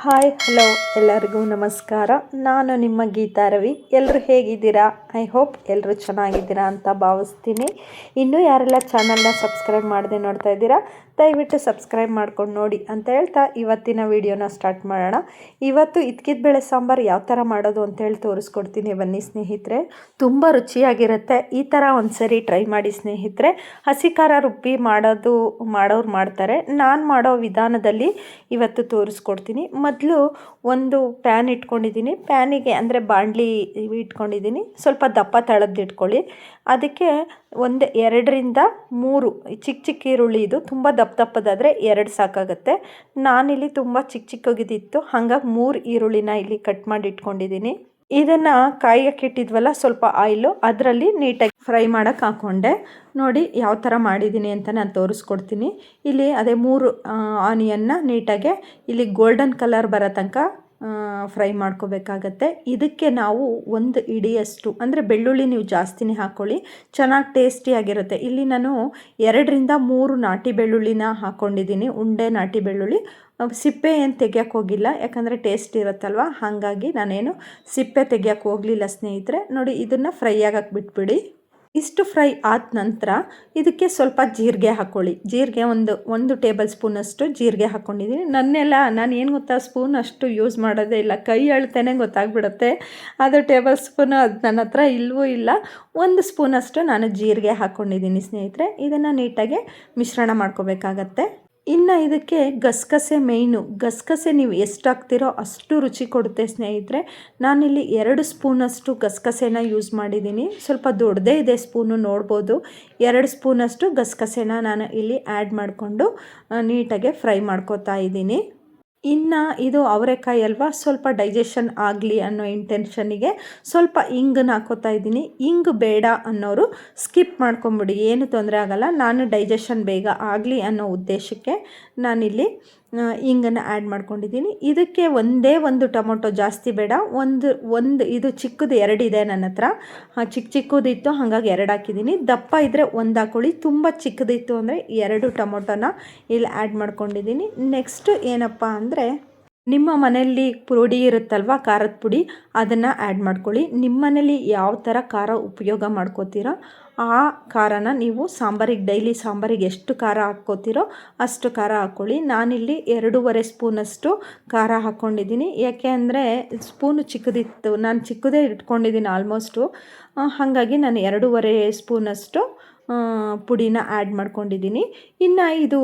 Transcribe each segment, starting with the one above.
Hi hello ಎಲ್ಲರಿಗೂ ನಮಸ್ಕಾರ. ನಾನು ನಿಮ್ಮ ಗೀತಾ ರವಿ. ಎಲ್ಲರೂ ಹೇಗಿದ್ದೀರಾ? ಐ ಹೋಪ್ ಎಲ್ಲರೂ ಚೆನ್ನಾಗಿದ್ದೀರಾ ಅಂತ ಭಾವಿಸ್ತೀನಿ. ಇನ್ನೂ ಯಾರೆಲ್ಲ ಚಾನಲ್ನ ಸಬ್ಸ್ಕ್ರೈಬ್ ಮಾಡದೆ ನೋಡ್ತಾ ಇದ್ದೀರಾ, ದಯವಿಟ್ಟು ಸಬ್ಸ್ಕ್ರೈಬ್ ಮಾಡ್ಕೊಂಡು ನೋಡಿ ಅಂತ ಹೇಳ್ತಾ ಇವತ್ತಿನ ವಿಡಿಯೋನ ಸ್ಟಾರ್ಟ್ ಮಾಡೋಣ. ಇವತ್ತು ಇದ್ಕಿದ ಬೇಳೆ ಸಾಂಬಾರು ಯಾವ ಥರ ಮಾಡೋದು ಅಂತೇಳಿ ತೋರಿಸ್ಕೊಡ್ತೀನಿ, ಬನ್ನಿ ಸ್ನೇಹಿತರೆ. ತುಂಬ ರುಚಿಯಾಗಿರುತ್ತೆ. ಈ ಥರ ಒಂದ್ಸರಿ ಟ್ರೈ ಮಾಡಿ ಸ್ನೇಹಿತರೆ. ಹಸಿ ಖಾರ ರುಬ್ಬಿ ಮಾಡೋರು ಮಾಡ್ತಾರೆ. ನಾನು ಮಾಡೋ ವಿಧಾನದಲ್ಲಿ ಇವತ್ತು ತೋರಿಸ್ಕೊಡ್ತೀನಿ. ಮೊದಲು ಒಂದು ಪ್ಯಾನ್ ಇಟ್ಕೊಂಡಿದ್ದೀನಿ. ಪ್ಯಾನಿಗೆ ಅಂದರೆ ಬಾಣಲಿ ಇಟ್ಕೊಂಡಿದ್ದೀನಿ. ಸ್ವಲ್ಪ ದಪ್ಪ ತಳದ್ದು ಇಟ್ಕೊಳ್ಳಿ. ಅದಕ್ಕೆ ಒಂದು 2ರಿಂದ 3 ಚಿಕ್ಕ ಚಿಕ್ಕ ಈರುಳ್ಳಿ, ಇದು ತುಂಬ ದಪ್ಪದಾದರೆ 2 ಸಾಕಾಗುತ್ತೆ. ನಾನಿಲ್ಲಿ ತುಂಬ ಚಿಕ್ಕಗಿದ್ದಿತ್ತು, ಹಾಗಾಗಿ 3 ಈರುಳ್ಳಿನ ಇಲ್ಲಿ ಕಟ್ ಮಾಡಿ ಇಟ್ಕೊಂಡಿದ್ದೀನಿ. ಇದನ್ನು ಕಾಯಕ್ಕೆ ಇಟ್ಟಿದ್ವಲ್ಲ, ಸ್ವಲ್ಪ ಆಯಿಲು ಅದರಲ್ಲಿ ನೀಟಾಗಿ ಫ್ರೈ ಮಾಡೋಕ್ಕೆ ಹಾಕ್ಕೊಂಡೆ. ನೋಡಿ ಯಾವ ಥರ ಮಾಡಿದ್ದೀನಿ ಅಂತ ನಾನು ತೋರಿಸ್ಕೊಡ್ತೀನಿ. ಇಲ್ಲಿ ಅದೇ 3 ಆನಿಯನ್ನ ನೀಟಾಗೆ ಇಲ್ಲಿ ಗೋಲ್ಡನ್ ಕಲರ್ ಬರೋ ತನಕ ಫ್ರೈ ಮಾಡ್ಕೋಬೇಕಾಗತ್ತೆ. ಇದಕ್ಕೆ ನಾವು 1 ಹಿಡಿಯಷ್ಟು ಅಂದರೆ ಬೆಳ್ಳುಳ್ಳಿ ನೀವು ಜಾಸ್ತಿನೇ ಹಾಕ್ಕೊಳ್ಳಿ, ಚೆನ್ನಾಗಿ ಟೇಸ್ಟಿಯಾಗಿರುತ್ತೆ. ಇಲ್ಲಿ ನಾನು 2ರಿಂದ 3 ನಾಟಿ ಬೆಳ್ಳುಳ್ಳಿನ ಹಾಕ್ಕೊಂಡಿದ್ದೀನಿ, ಉಂಡೆ ನಾಟಿ ಬೆಳ್ಳುಳ್ಳಿ. ಸಿಪ್ಪೆ ಏನು ತೆಗಿಯೋಕ್ಕೆ ಹೋಗಿಲ್ಲ, ಯಾಕಂದರೆ ಟೇಸ್ಟ್ ಇರುತ್ತಲ್ವ, ಹಾಗಾಗಿ ನಾನೇನು ಸಿಪ್ಪೆ ತೆಗಿಯೋಕ್ಕೆ ಹೋಗಲಿಲ್ಲ ಸ್ನೇಹಿತರೆ. ನೋಡಿ ಇದನ್ನು ಫ್ರೈ ಆಗಕ್ಕೆ ಬಿಟ್ಬಿಡಿ. ಇಷ್ಟು ಫ್ರೈ ಆದ ನಂತರ ಇದಕ್ಕೆ ಸ್ವಲ್ಪ ಜೀರಿಗೆ ಹಾಕ್ಕೊಳ್ಳಿ. ಜೀರಿಗೆ ಒಂದು ಟೇಬಲ್ ಸ್ಪೂನಷ್ಟು ಜೀರಿಗೆ ಹಾಕ್ಕೊಂಡಿದ್ದೀನಿ. ನಾನು ಏನು ಗೊತ್ತಾ, ಸ್ಪೂನ್ ಅಷ್ಟು ಯೂಸ್ ಮಾಡೋದೇ ಇಲ್ಲ, ಕೈ ಅಳ್ತೇನೆ ಗೊತ್ತಾಗ್ಬಿಡುತ್ತೆ. ಅದು ಟೇಬಲ್ ಸ್ಪೂನು ಅದು ನನ್ನ ಹತ್ರ ಇಲ್ಲವೂ ಇಲ್ಲ. 1 ಸ್ಪೂನಷ್ಟು ನಾನು ಜೀರಿಗೆ ಹಾಕ್ಕೊಂಡಿದ್ದೀನಿ ಸ್ನೇಹಿತರೆ. ಇದನ್ನು ನೀಟಾಗಿ ಮಿಶ್ರಣ ಮಾಡ್ಕೋಬೇಕಾಗತ್ತೆ. ಇನ್ನು ಇದಕ್ಕೆ ಗಸಗಸೆ ಮೇಯ್ನು. ಗಸಗಸೆ ನೀವು ಎಷ್ಟು ಹಾಕ್ತಿರೋ ಅಷ್ಟು ರುಚಿ ಕೊಡುತ್ತೆ ಸ್ನೇಹಿತರೆ. ನಾನಿಲ್ಲಿ 2 ಸ್ಪೂನಷ್ಟು ಗಸಗಸೆನ ಯೂಸ್ ಮಾಡಿದ್ದೀನಿ. ಸ್ವಲ್ಪ ದೊಡ್ಡದೇ ಇದೆ ಸ್ಪೂನು, ನೋಡ್ಬೋದು. 2 ಸ್ಪೂನಷ್ಟು ಗಸಗಸೆನ ನಾನು ಇಲ್ಲಿ ಆ್ಯಡ್ ಮಾಡಿಕೊಂಡು ನೀಟಾಗೆ ಫ್ರೈ ಮಾಡ್ಕೋತಾ ಇದ್ದೀನಿ. ಇನ್ನು ಇದು ಅವರೆಕಾಯಿ ಅಲ್ವಾ, ಸ್ವಲ್ಪ ಡೈಜೆಷನ್ ಆಗಲಿ ಅನ್ನೋ ಇಂಟೆನ್ಷನಿಗೆ ಸ್ವಲ್ಪ ಇಂಗನ್ನ ಹಾಕೋತಾ ಇದ್ದೀನಿ. ಇಂಗು ಬೇಡ ಅನ್ನೋರು ಸ್ಕಿಪ್ ಮಾಡ್ಕೊಂಬಿಡಿ, ಏನು ತೊಂದರೆ ಆಗಲ್ಲ. ನಾನು ಡೈಜೆಷನ್ ಬೇಗ ಆಗಲಿ ಅನ್ನೋ ಉದ್ದೇಶಕ್ಕೆ ನಾನಿಲ್ಲಿ ಇಂಗನ್ನು ಆ್ಯಡ್ ಮಾಡ್ಕೊಂಡಿದ್ದೀನಿ. ಇದಕ್ಕೆ ಒಂದೇ ಒಂದು ಟೊಮೊಟೊ, ಜಾಸ್ತಿ ಬೇಡ. ಒಂದು ಇದು ಚಿಕ್ಕದು 2 ಇದೆ ನನ್ನ ಹತ್ರ, ಚಿಕ್ಕದಿತ್ತು ಹಾಗಾಗಿ 2 ಹಾಕಿದ್ದೀನಿ. ದಪ್ಪ ಇದ್ದರೆ 1 ಹಾಕ್ಕೊಳ್ಳಿ. ತುಂಬ ಚಿಕ್ಕದಿತ್ತು ಅಂದರೆ 2 ಟೊಮೊಟೊನ ಇಲ್ಲಿ ಆ್ಯಡ್ ಮಾಡ್ಕೊಂಡಿದ್ದೀನಿ. ನೆಕ್ಸ್ಟು ಏನಪ್ಪ ಅಂದರೆ, ನಿಮ್ಮ ಮನೆಯಲ್ಲಿ ಪುಡಿ ಇರುತ್ತಲ್ವ, ಖಾರದ ಪುಡಿ, ಅದನ್ನು ಆ್ಯಡ್ ಮಾಡ್ಕೊಳ್ಳಿ. ನಿಮ್ಮ ಮನೇಲಿ ಯಾವ ಥರ ಖಾರ ಉಪಯೋಗ ಮಾಡ್ಕೋತೀರೋ ಆ ಖಾರನ ನೀವು ಸಾಂಬಾರಿಗೆ, ಡೈಲಿ ಸಾಂಬಾರಿಗೆ ಎಷ್ಟು ಖಾರ ಹಾಕ್ಕೋತೀರೋ ಅಷ್ಟು ಖಾರ ಹಾಕ್ಕೊಳ್ಳಿ. ನಾನಿಲ್ಲಿ 2.5 ಸ್ಪೂನಷ್ಟು ಖಾರ ಹಾಕ್ಕೊಂಡಿದ್ದೀನಿ. ಯಾಕೆ ಅಂದರೆ ಸ್ಪೂನು ಚಿಕ್ಕದಿತ್ತು, ನಾನು ಚಿಕ್ಕದೇ ಇಟ್ಕೊಂಡಿದ್ದೀನಿ ಆಲ್ಮೋಸ್ಟು, ಹಾಗಾಗಿ ನಾನು 2.5 ಸ್ಪೂನಷ್ಟು ಪುಡಿನ ಆ್ಯಡ್ ಮಾಡ್ಕೊಂಡಿದ್ದೀನಿ. ಇನ್ನು ಇದು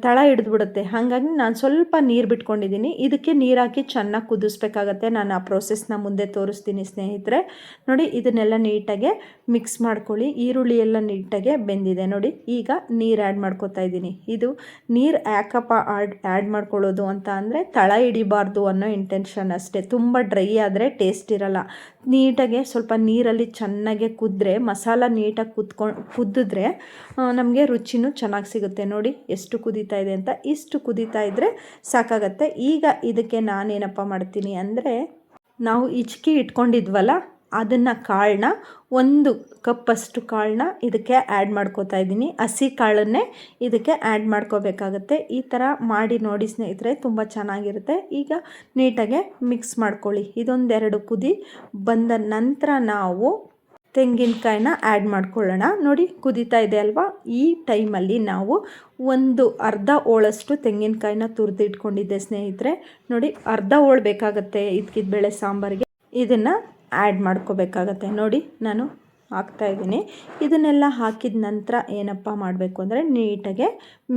ತಳ ಹಿಡಿದ್ಬಿಡುತ್ತೆ, ಹಾಗಾಗಿ ನಾನು ಸ್ವಲ್ಪ ನೀರು ಬಿಟ್ಕೊಂಡಿದ್ದೀನಿ. ಇದಕ್ಕೆ ನೀರು ಹಾಕಿ ಚೆನ್ನಾಗಿ ಕುದಿಸ್ಬೇಕಾಗತ್ತೆ. ನಾನು ಆ ಪ್ರೋಸೆಸ್ನ ಮುಂದೆ ತೋರಿಸ್ತೀನಿ ಸ್ನೇಹಿತರೆ. ನೋಡಿ ಇದನ್ನೆಲ್ಲ ನೀಟಾಗೆ ಮಿಕ್ಸ್ ಮಾಡ್ಕೊಳ್ಳಿ. ಈರುಳ್ಳಿ ಎಲ್ಲ ನೀಟಾಗೆ ಬೆಂದಿದೆ ನೋಡಿ. ಈಗ ನೀರು ಆ್ಯಡ್ ಮಾಡ್ಕೊತಾ ಇದ್ದೀನಿ. ಇದು ನೀರು ಯಾಕಪ್ಪ ಆ್ಯಡ್ ಮಾಡ್ಕೊಳ್ಳೋದು ಅಂತ ಅಂದರೆ, ತಳ ಹಿಡಿಬಾರ್ದು ಅನ್ನೋ ಇಂಟೆನ್ಷನ್ ಅಷ್ಟೇ. ತುಂಬ ಡ್ರೈ ಆದರೆ ಟೇಸ್ಟ್ ಇರಲ್ಲ. ನೀಟಾಗೆ ಸ್ವಲ್ಪ ನೀರಲ್ಲಿ ಚೆನ್ನಾಗೆ ಕುದ್ರೆ, ಮಸಾಲ ನೀಟಾಗಿ ಕುದ್ದಿದ್ರೆ ನಮಗೆ ರುಚಿನೂ ಚೆನ್ನಾಗಿ ಸಿಗುತ್ತೆ. ನೋಡಿ ಎಷ್ಟು ಕುದೀತಾ ಇದೆ ಅಂತ. ಇಷ್ಟು ಕುದೀತಾ ಇದ್ದರೆ ಸಾಕಾಗತ್ತೆ. ಈಗ ಇದಕ್ಕೆ ನಾನೇನಪ್ಪ ಮಾಡ್ತೀನಿ ಅಂದರೆ, ನಾವು ಹಿಚ್ಕಿ ಇಟ್ಕೊಂಡಿದ್ವಲ್ಲ ಅದನ್ನು, ಕಾಳನ್ನ 1 ಕಪ್ಪಷ್ಟು ಕಾಳನ್ನ ಇದಕ್ಕೆ ಆ್ಯಡ್ ಮಾಡ್ಕೋತಾ ಇದ್ದೀನಿ. ಹಸಿ ಕಾಳನ್ನೇ ಇದಕ್ಕೆ ಆ್ಯಡ್ ಮಾಡ್ಕೋಬೇಕಾಗತ್ತೆ. ಈ ಥರ ಮಾಡಿ ನೋಡಿ ಸ್ನೇಹಿತರೆ, ತುಂಬ ಚೆನ್ನಾಗಿರುತ್ತೆ. ಈಗ ನೀಟಾಗೆ ಮಿಕ್ಸ್ ಮಾಡ್ಕೊಳ್ಳಿ. ಇದೊಂದು 2 ಕುದಿ ಬಂದ ನಂತರ ನಾವು ತೆಂಗಿನಕಾಯಿನ ಆ್ಯಡ್ ಮಾಡ್ಕೊಳ್ಳೋಣ. ನೋಡಿ ಕುದೀತಾ ಇದೆ ಅಲ್ವಾ, ಈ ಟೈಮಲ್ಲಿ ನಾವು ಅರ್ಧ ಹೋಳಷ್ಟು ತೆಂಗಿನಕಾಯಿನ ತುರಿದು ಇಟ್ಕೊಂಡಿದ್ದೆ ಸ್ನೇಹಿತರೆ. ನೋಡಿ ಅರ್ಧ ಹೋಳು ಬೇಕಾಗುತ್ತೆ ಇದ್ಕಿದ ಬೇಳೆ ಸಾಂಬಾರಿಗೆ. ಇದನ್ನು ಆ್ಯಡ್ ಮಾಡ್ಕೋಬೇಕಾಗತ್ತೆ. ನೋಡಿ ನಾನು ಹಾಕ್ತಾಯಿದ್ದೀನಿ. ಇದನ್ನೆಲ್ಲ ಹಾಕಿದ ನಂತರ ಏನಪ್ಪ ಮಾಡಬೇಕು ಅಂದರೆ, ನೀಟಾಗೆ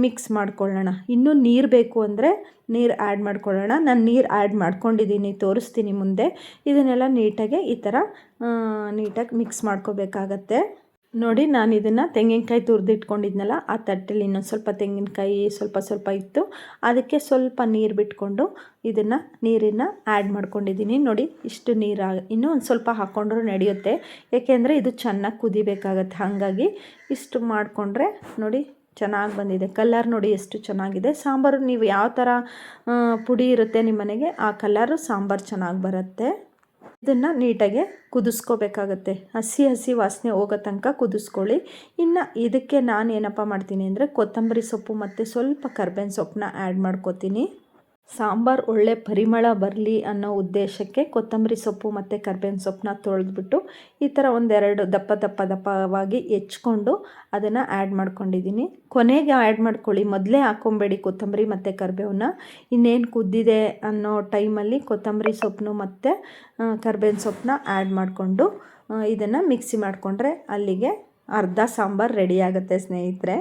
ಮಿಕ್ಸ್ ಮಾಡ್ಕೊಳ್ಳೋಣ. ಇನ್ನೂ ನೀರು ಬೇಕು ಅಂದರೆ ನೀರು ಆ್ಯಡ್ ಮಾಡ್ಕೊಳ್ಳೋಣ. ನಾನು ನೀರು ಆ್ಯಡ್ ಮಾಡ್ಕೊಂಡಿದ್ದೀನಿ, ತೋರಿಸ್ತೀನಿ ಮುಂದೆ. ಇದನ್ನೆಲ್ಲ ನೀಟಾಗೆ ಈ ಥರ ನೀಟಾಗಿ ಮಿಕ್ಸ್ ಮಾಡ್ಕೋಬೇಕಾಗತ್ತೆ. ನೋಡಿ ನಾನು ಇದನ್ನು ತೆಂಗಿನಕಾಯಿ ತುರಿದಿಟ್ಕೊಂಡಿದ್ನಲ್ಲ ಆ ತಟ್ಟೆಲಿ ಇನ್ನೊಂದು ಸ್ವಲ್ಪ ತೆಂಗಿನಕಾಯಿ ಸ್ವಲ್ಪ ಇತ್ತು, ಅದಕ್ಕೆ ಸ್ವಲ್ಪ ನೀರು ಬಿಟ್ಕೊಂಡು ಇದನ್ನು ನೀರನ್ನು ಆ್ಯಡ್ ಮಾಡ್ಕೊಂಡಿದ್ದೀನಿ. ನೋಡಿ ಇಷ್ಟು ನೀರು, ಇನ್ನೂ ಒಂದು ಸ್ವಲ್ಪ ಹಾಕ್ಕೊಂಡ್ರೂ ನಡೆಯುತ್ತೆ, ಏಕೆಂದರೆ ಇದು ಚೆನ್ನಾಗಿ ಕುದಿಬೇಕಾಗತ್ತೆ. ಹಾಗಾಗಿ ಇಷ್ಟು ಮಾಡಿಕೊಂಡ್ರೆ ನೋಡಿ ಚೆನ್ನಾಗಿ ಬಂದಿದೆ. ಕಲರ್ ನೋಡಿ ಎಷ್ಟು ಚೆನ್ನಾಗಿದೆ. ಸಾಂಬಾರು ನೀವು ಯಾವ ಥರ ಪುಡಿ ಇರುತ್ತೆ ನಿಮ್ಮ ಮನೆಗೆ, ಆ ಕಲರು ಸಾಂಬಾರು ಚೆನ್ನಾಗಿ ಬರುತ್ತೆ. ಇದನ್ನು ನೀಟಾಗಿ ಕುದಿಸ್ಕೋಬೇಕಾಗತ್ತೆ. ಹಸಿ ವಾಸನೆ ಹೋಗೋ ತನಕ ಕುದಿಸ್ಕೊಳ್ಳಿ. ಇನ್ನು ಇದಕ್ಕೆ ನಾನು ಏನಪ್ಪ ಮಾಡ್ತೀನಿ ಅಂದರೆ, ಕೊತ್ತಂಬರಿ ಸೊಪ್ಪು ಮತ್ತು ಸ್ವಲ್ಪ ಕರ್ಬೇವಿನ ಸೊಪ್ಪನ್ನ ಆ್ಯಡ್ ಮಾಡ್ಕೋತೀನಿ. ಸಾಂಬಾರು ಒಳ್ಳೆ ಪರಿಮಳ ಬರಲಿ ಅನ್ನೋ ಉದ್ದೇಶಕ್ಕೆ ಕೊತ್ತಂಬರಿ ಸೊಪ್ಪು ಮತ್ತು ಕರ್ಬೇವಿನ ಸೊಪ್ಪನ್ನ ತೊಳೆದ್ಬಿಟ್ಟು ಈ ಥರ ಒಂದೆರಡು ದಪ್ಪವಾಗಿ ಹೆಚ್ಕೊಂಡು ಅದನ್ನು ಆ್ಯಡ್ ಮಾಡ್ಕೊಂಡಿದ್ದೀನಿ. ಕೊನೆಗೆ ಆ್ಯಡ್ ಮಾಡ್ಕೊಳ್ಳಿ, ಮೊದಲೇ ಹಾಕ್ಕೊಂಬೇಡಿ ಕೊತ್ತಂಬರಿ ಮತ್ತು ಕರಿಬೇವನ್ನ. ಇನ್ನೇನು ಕುದ್ದಿದೆ ಅನ್ನೋ ಟೈಮಲ್ಲಿ ಕೊತ್ತಂಬರಿ ಸೊಪ್ಪನ್ನು ಮತ್ತು ಕರ್ಬೇವಿನ ಸೊಪ್ಪನ್ನ ಆ್ಯಡ್ ಮಾಡಿಕೊಂಡು ಇದನ್ನು ಮಿಕ್ಸಿ ಮಾಡಿಕೊಂಡ್ರೆ ಅಲ್ಲಿಗೆ ಅರ್ಧ ಸಾಂಬಾರು ರೆಡಿ ಆಗುತ್ತೆ ಸ್ನೇಹಿತರೆ.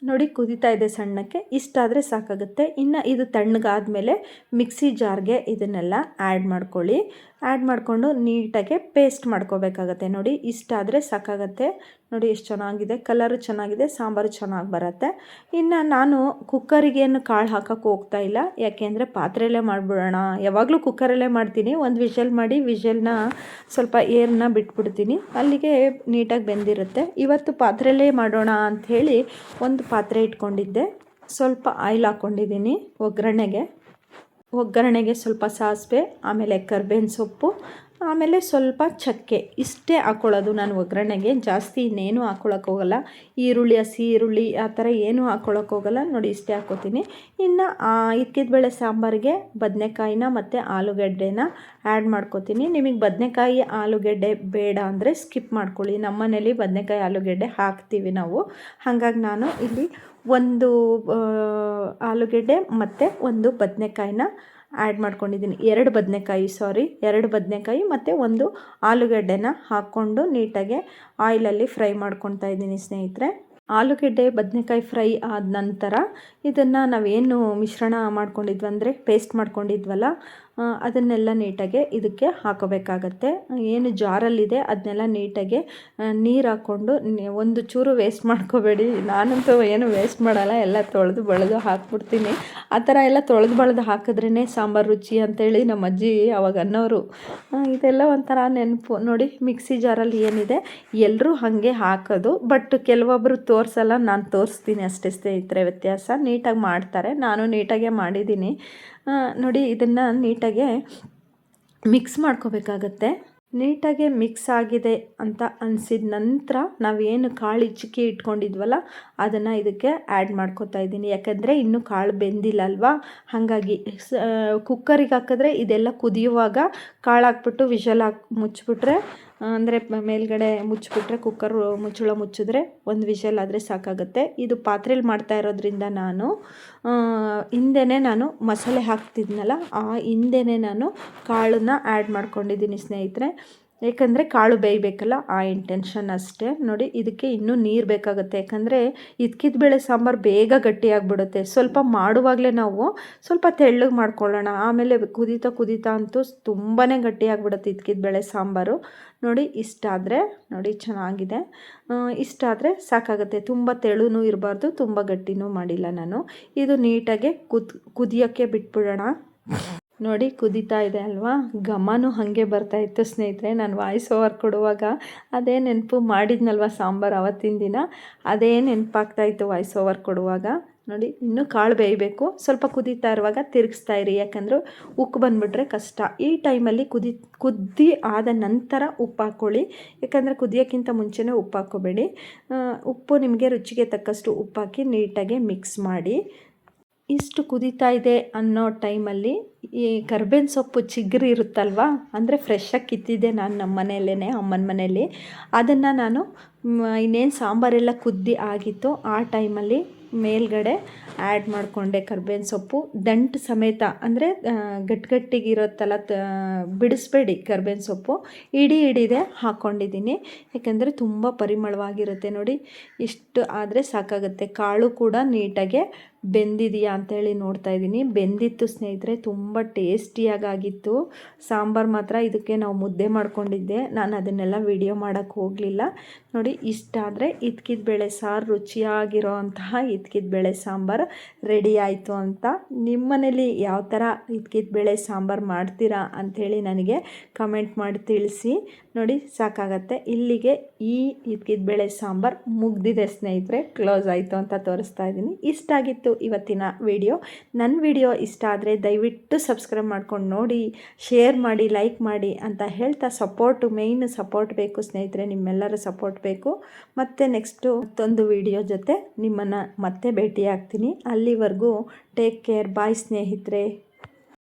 ನೋಡಿ ಕುದೀತಾ ಇದೆ ಸಣ್ಣಕ್ಕೆ, ಇಷ್ಟಾದರೆ ಸಾಕಾಗುತ್ತೆ. ಇನ್ನು ಇದು ತಣ್ಣಗಾದಮೇಲೆ ಮಿಕ್ಸಿ ಜಾರ್ಗೆ ಇದನ್ನೆಲ್ಲ ಆ್ಯಡ್ ಮಾಡ್ಕೊಳ್ಳಿ. ಆ್ಯಡ್ ಮಾಡಿಕೊಂಡು ನೀಟಾಗಿ ಪೇಸ್ಟ್ ಮಾಡ್ಕೋಬೇಕಾಗತ್ತೆ. ನೋಡಿ ಇಷ್ಟಾದರೆ ಸಾಕಾಗತ್ತೆ. ನೋಡಿ ಎಷ್ಟು ಚೆನ್ನಾಗಿದೆ, ಕಲರು ಚೆನ್ನಾಗಿದೆ, ಸಾಂಬಾರು ಚೆನ್ನಾಗಿ ಬರುತ್ತೆ. ಇನ್ನು ನಾನು ಕುಕ್ಕರಿಗೇನು ಕಾಳು ಹಾಕೋಕ್ಕೆ ಹೋಗ್ತಾ ಇಲ್ಲ, ಯಾಕೆಂದರೆ ಪಾತ್ರೆಯಲ್ಲೇ ಮಾಡಿಬಿಡೋಣ. ಯಾವಾಗಲೂ ಕುಕ್ಕರಲ್ಲೇ ಮಾಡ್ತೀನಿ. ಒಂದು ವಿಷಲ್ ಮಾಡಿ ವಿಷಲ್ನ ಸ್ವಲ್ಪ ಏರನ್ನ ಬಿಟ್ಬಿಡ್ತೀನಿ, ಅಲ್ಲಿಗೆ ನೀಟಾಗಿ ಬೆಂದಿರುತ್ತೆ. ಇವತ್ತು ಪಾತ್ರೆಯಲ್ಲೇ ಮಾಡೋಣ ಅಂಥೇಳಿ ಒಂದು ಪಾತ್ರೆ ಇಟ್ಕೊಂಡಿದ್ದೆ. ಸ್ವಲ್ಪ ಆಯಿಲ್ ಹಾಕ್ಕೊಂಡಿದ್ದೀನಿ ಒಗ್ಗರಣೆಗೆ ಸ್ವಲ್ಪ ಸಾಸಿವೆ, ಆಮೇಲೆ ಕರ್ಬೇವಿನ ಸೊಪ್ಪು, ಆಮೇಲೆ ಸ್ವಲ್ಪ ಚಕ್ಕೆ. ಇಷ್ಟೇ ಹಾಕ್ಕೊಳ್ಳೋದು ನಾನು ಒಗ್ಗರಣೆಗೆ, ಜಾಸ್ತಿ ಇನ್ನೇನು ಹಾಕ್ಕೊಳಕ್ಕೆ ಹೋಗಲ್ಲ. ಈರುಳ್ಳಿ, ಹಸಿ ಈರುಳ್ಳಿ ಆ ಥರ ಏನೂ ಹಾಕ್ಕೊಳಕ್ಕೆ ಹೋಗಲ್ಲ. ನೋಡಿ ಇಷ್ಟೇ ಹಾಕ್ಕೋತೀನಿ. ಇನ್ನು ಇಕ್ಕಿದ್ಬೇಳೆ ಸಾಂಬಾರಿಗೆ ಬದನೆಕಾಯಿನ ಮತ್ತು ಆಲೂಗಡ್ಡೆನ ಆ್ಯಡ್ ಮಾಡ್ಕೋತೀನಿ. ನಿಮಗೆ ಬದನೆಕಾಯಿ ಆಲೂಗೆಡ್ಡೆ ಬೇಡ ಅಂದರೆ ಸ್ಕಿಪ್ ಮಾಡ್ಕೊಳ್ಳಿ. ನಮ್ಮ ಮನೇಲಿ ಬದನೆಕಾಯಿ ಆಲೂಗೆಡ್ಡೆ ಹಾಕ್ತೀವಿ ನಾವು. ಹಾಗಾಗಿ ನಾನು ಇಲ್ಲಿ ಒಂದು ಆಲೂಗೆಡ್ಡೆ ಮತ್ತು ಒಂದು ಬದನೆಕಾಯಿನ ಆ್ಯಡ್ ಮಾಡ್ಕೊಂಡಿದ್ದೀನಿ. ಎರಡು ಬದನೆಕಾಯಿ ಮತ್ತು ಒಂದು ಆಲೂಗಡ್ಡೆನ ಹಾಕ್ಕೊಂಡು ನೀಟಾಗಿ ಆಯಿಲಲ್ಲಿ ಫ್ರೈ ಮಾಡ್ಕೊತಾ ಇದ್ದೀನಿ ಸ್ನೇಹಿತರೆ. ಆಲೂಗೆಡ್ಡೆ ಬದನೆಕಾಯಿ ಫ್ರೈ ಆದ ನಂತರ ಇದನ್ನು ನಾವೇನು ಮಿಶ್ರಣ ಮಾಡ್ಕೊಂಡಿದ್ವಿ ಅಂದರೆ ಪೇಸ್ಟ್ ಮಾಡ್ಕೊಂಡಿದ್ವಲ್ಲ, ಅದನ್ನೆಲ್ಲ ನೀಟಾಗಿ ಇದಕ್ಕೆ ಹಾಕೋಬೇಕಾಗತ್ತೆ. ಏನು ಜಾರಲ್ಲಿದೆ ಅದನ್ನೆಲ್ಲ ನೀಟಾಗಿ ನೀರು ಹಾಕ್ಕೊಂಡು, ಒಂದು ಚೂರು ವೇಸ್ಟ್ ಮಾಡ್ಕೋಬೇಡಿ. ನಾನಂತೂ ಏನು ವೇಸ್ಟ್ ಮಾಡಲ್ಲ, ಎಲ್ಲ ತೊಳೆದು ಬಳೆದು ಹಾಕ್ಬಿಡ್ತೀನಿ. ಆ ಥರ ಎಲ್ಲ ತೊಳೆದು ಬಳೆದು ಹಾಕಿದ್ರೇ ಸಾಂಬಾರು ರುಚಿ ಅಂತೇಳಿ ನಮ್ಮ ಅಜ್ಜಿ ಅವಾಗ ಅನ್ನೋರು. ಇದೆಲ್ಲ ಒಂಥರ ನೆನಪು. ನೋಡಿ ಮಿಕ್ಸಿ ಜಾರಲ್ಲಿ ಏನಿದೆ ಎಲ್ಲರೂ ಹಾಗೆ ಹಾಕೋದು, ಬಟ್ ಕೆಲವೊಬ್ಬರು ತೋರಿಸಲ್ಲ, ನಾನು ತೋರಿಸ್ತೀನಿ ಅಷ್ಟೇ ಸ್ನೇಹಿತರೆ. ವ್ಯತ್ಯಾಸ. ನೀಟಾಗಿ ಮಾಡ್ತಾರೆ, ನಾನು ನೀಟಾಗೆ ಮಾಡಿದ್ದೀನಿ. ನೋಡಿ ಇದನ್ನು ನೀಟಾಗೆ ಮಿಕ್ಸ್ ಮಾಡ್ಕೋಬೇಕಾಗತ್ತೆ. ನೀಟಾಗಿ ಮಿಕ್ಸ್ ಆಗಿದೆ ಅಂತ ಅನಿಸಿದ ನಂತರ ನಾವೇನು ಕಾಳು ಚಿಕ್ಕಿ ಇಟ್ಕೊಂಡಿದ್ವಲ್ಲ ಅದನ್ನು ಇದಕ್ಕೆ ಆ್ಯಡ್ ಮಾಡ್ಕೋತಾ ಇದ್ದೀನಿ. ಯಾಕಂದರೆ ಇನ್ನೂ ಕಾಳು ಬೆಂದಿಲ್ಲ ಅಲ್ವಾ, ಹಾಗಾಗಿ ಕುಕ್ಕರಿಗೆ ಹಾಕಿದ್ರೆ ಇದೆಲ್ಲ ಕುದಿಯುವಾಗ ಕಾಳು ಹಾಕ್ಬಿಟ್ಟು ವಿಷಲ್ ಮುಚ್ಚಿಬಿಟ್ರೆ, ಅಂದರೆ ಮೇಲ್ಗಡೆ ಮುಚ್ಚಿಬಿಟ್ರೆ, ಕುಕ್ಕರು ಮುಚ್ಚಳ ಮುಚ್ಚಿದ್ರೆ ಒಂದು ವಿಷಲ್ ಆದರೆ ಸಾಕಾಗುತ್ತೆ. ಇದು ಪಾತ್ರೆಯಲ್ಲಿ ಮಾಡ್ತಾ ಇರೋದ್ರಿಂದ ನಾನು ಹಿಂದೆನೇ ನಾನು ಮಸಾಲೆ ಹಾಕ್ತಿದ್ನಲ್ಲ, ಆ ಹಿಂದೆನೇ ನಾನು ಕಾಳನ್ನ ಆ್ಯಡ್ ಮಾಡ್ಕೊಂಡಿದ್ದೀನಿ ಸ್ನೇಹಿತರೆ. ಏಕೆಂದರೆ ಕಾಳು ಬೇಯಬೇಕಲ್ಲ, ಆ ಇಂಟೆನ್ಷನ್ ಅಷ್ಟೇ. ನೋಡಿ ಇದಕ್ಕೆ ಇನ್ನೂ ನೀರು ಬೇಕಾಗುತ್ತೆ, ಯಾಕಂದರೆ ಬೇಳೆ ಸಾಂಬಾರು ಬೇಗ ಗಟ್ಟಿಯಾಗಿಬಿಡುತ್ತೆ. ಸ್ವಲ್ಪ ಮಾಡುವಾಗಲೇ ನಾವು ಸ್ವಲ್ಪ ತೆಳ್ಳಗೆ ಮಾಡ್ಕೊಳ್ಳೋಣ, ಆಮೇಲೆ ಕುದೀತಾ ಅಂತೂ ತುಂಬಾ ಗಟ್ಟಿಯಾಗಿಬಿಡುತ್ತೆ ಬೇಳೆ ಸಾಂಬಾರು. ನೋಡಿ ಇಷ್ಟಾದರೆ ನೋಡಿ ಚೆನ್ನಾಗಿದೆ, ಇಷ್ಟಾದರೆ ಸಾಕಾಗುತ್ತೆ. ತುಂಬ ತೆಳುನೂ ಇರಬಾರ್ದು, ತುಂಬ ಗಟ್ಟಿನೂ ಮಾಡಿಲ್ಲ ನಾನು. ಇದು ನೀಟಾಗಿ ಕುದಿಯೋಕ್ಕೆ ಬಿಟ್ಬಿಡೋಣ. ನೋಡಿ ಕುದೀತಾ ಇದೆ ಅಲ್ವಾ, ಘಮನೂ ಹಾಗೆ ಬರ್ತಾಯಿತ್ತು ಸ್ನೇಹಿತರೆ. ನಾನು ವಾಯ್ಸ್ ಓವರ್ ಕೊಡುವಾಗ ಅದೇ ನೆನಪು ಮಾಡಿದ್ನಲ್ವ ಸಾಂಬಾರು ಅವತ್ತಿನ ದಿನ, ಅದೇ ನೆನಪಾಗ್ತಾಯಿತ್ತು ವಾಯ್ಸ್ ಓವರ್ ಕೊಡುವಾಗ. ನೋಡಿ ಇನ್ನೂ ಕಾಳು ಬೇಯಬೇಕು, ಸ್ವಲ್ಪ ಕುದೀತಾ ಇರುವಾಗ ತಿರುಗಿಸ್ತಾ ಇರಿ, ಯಾಕಂದರೆ ಉಕ್ಕು ಬಂದುಬಿಟ್ರೆ ಕಷ್ಟ. ಈ ಟೈಮಲ್ಲಿ ಕುದ್ದಿ ಆದ ನಂತರ ಉಪ್ಪು ಹಾಕ್ಕೊಳ್ಳಿ, ಯಾಕಂದರೆ ಕುದಿಯೋಕ್ಕಿಂತ ಮುಂಚೆನೇ ಉಪ್ಪು ಹಾಕ್ಕೋಬೇಡಿ. ಉಪ್ಪು ನಿಮಗೆ ರುಚಿಗೆ ತಕ್ಕಷ್ಟು ಉಪ್ಪು ಹಾಕಿ ನೀಟಾಗಿ ಮಿಕ್ಸ್ ಮಾಡಿ. ಇಷ್ಟು ಕುದೀತಾ ಇದೆ ಅನ್ನೋ ಟೈಮಲ್ಲಿ ಈ ಕರ್ಬೇವಿನ ಸೊಪ್ಪು ಚಿಗುರು ಇರುತ್ತಲ್ವ, ಅಂದರೆ ಫ್ರೆಶ್ಶಾಗಿ ಕಿತ್ತಿದ್ದೆ ನಾನು ನಮ್ಮ ಮನೆಯಲ್ಲೇ, ಅಮ್ಮನ ಮನೆಯಲ್ಲಿ. ಅದನ್ನು ನಾನು ಇನ್ನೇನು ಸಾಂಬಾರೆಲ್ಲ ಕುದ್ದಿ ಆಗಿತ್ತು ಆ ಟೈಮಲ್ಲಿ ಮೇಲ್ಗಡೆ ಆ್ಯಡ್ ಮಾಡಿಕೊಂಡೆ. ಕರ್ಬೇವಿನ ಸೊಪ್ಪು ದಂಟು ಸಮೇತ, ಅಂದರೆ ಗಟ್ಟಿಗಿರುತ್ತಲ್ಲ, ಬಿಡಿಸ್ಬೇಡಿ. ಕರ್ಬೇವಿನ ಸೊಪ್ಪು ಇಡಿದೆ ಹಾಕ್ಕೊಂಡಿದ್ದೀನಿ, ಯಾಕೆಂದರೆ ತುಂಬ ಪರಿಮಳವಾಗಿರುತ್ತೆ. ನೋಡಿ ಇಷ್ಟು ಆದರೆ ಸಾಕಾಗುತ್ತೆ. ಕಾಳು ಕೂಡ ನೀಟಾಗೆ ಬೆಂದಿದೆಯಾ ಅಂತೇಳಿ ನೋಡ್ತಾ ಇದ್ದೀನಿ. ಬೆಂದಿತ್ತು ಸ್ನೇಹಿತರೆ, ತುಂಬ ಟೇಸ್ಟಿಯಾಗಿತ್ತು ಸಾಂಬಾರು ಮಾತ್ರ. ಇದಕ್ಕೆ ನಾವು ಮುದ್ದೆ ಮಾಡ್ಕೊಂಡಿದ್ದೆ, ನಾನು ಅದನ್ನೆಲ್ಲ ವಿಡಿಯೋ ಮಾಡೋಕ್ಕೆ ಹೋಗಲಿಲ್ಲ. ನೋಡಿ ಇಷ್ಟಾದರೆ ಬೇಳೆ ಸಾರು, ರುಚಿಯಾಗಿರೋ ಅಂತಹ ಬೇಳೆ ಸಾಂಬಾರು ರೆಡಿ ಆಯಿತು ಅಂತ. ನಿಮ್ಮ ಮನೇಲಿ ಯಾವ ಥರ ಬೇಳೆ ಸಾಂಬಾರು ಮಾಡ್ತೀರಾ ಅಂಥೇಳಿ ನನಗೆ ಕಮೆಂಟ್ ಮಾಡಿ ತಿಳಿಸಿ. ನೋಡಿ ಸಾಕಾಗತ್ತೆ. ಇಲ್ಲಿಗೆ ಈ ಬೇಳೆ ಸಾಂಬಾರು ಮುಗ್ದಿದೆ ಸ್ನೇಹಿತರೆ, ಕ್ಲೋಸ್ ಆಯಿತು ಅಂತ ತೋರಿಸ್ತಾ ಇದ್ದೀನಿ. ಇಷ್ಟ ಆಗಿತ್ತು ಇದಾಗಿತ್ತು ಇವತ್ತಿನ ವಿಡಿಯೋ. ನನ್ನ ವಿಡಿಯೋ ಇಷ್ಟ ಆದರೆ ದಯವಿಟ್ಟು ಸಬ್ಸ್ಕ್ರೈಬ್ ಮಾಡ್ಕೊಂಡು ನೋಡಿ, ಶೇರ್ ಮಾಡಿ, ಲೈಕ್ ಮಾಡಿ ಅಂತ ಹೇಳ್ತಾ, ಮೇಯ್ನ್ ಸಪೋರ್ಟ್ ಬೇಕು ಸ್ನೇಹಿತರೆ, ನಿಮ್ಮೆಲ್ಲರ ಸಪೋರ್ಟ್ ಬೇಕು. ಮತ್ತು ನೆಕ್ಸ್ಟು ಮತ್ತೊಂದು ವಿಡಿಯೋ ಜೊತೆ ನಿಮ್ಮನ್ನು ಮತ್ತೆ ಭೇಟಿ ಆಗ್ತೀನಿ. ಅಲ್ಲಿವರೆಗೂ ಟೇಕ್ ಕೇರ್. ಬಾಯ್ ಸ್ನೇಹಿತರೆ.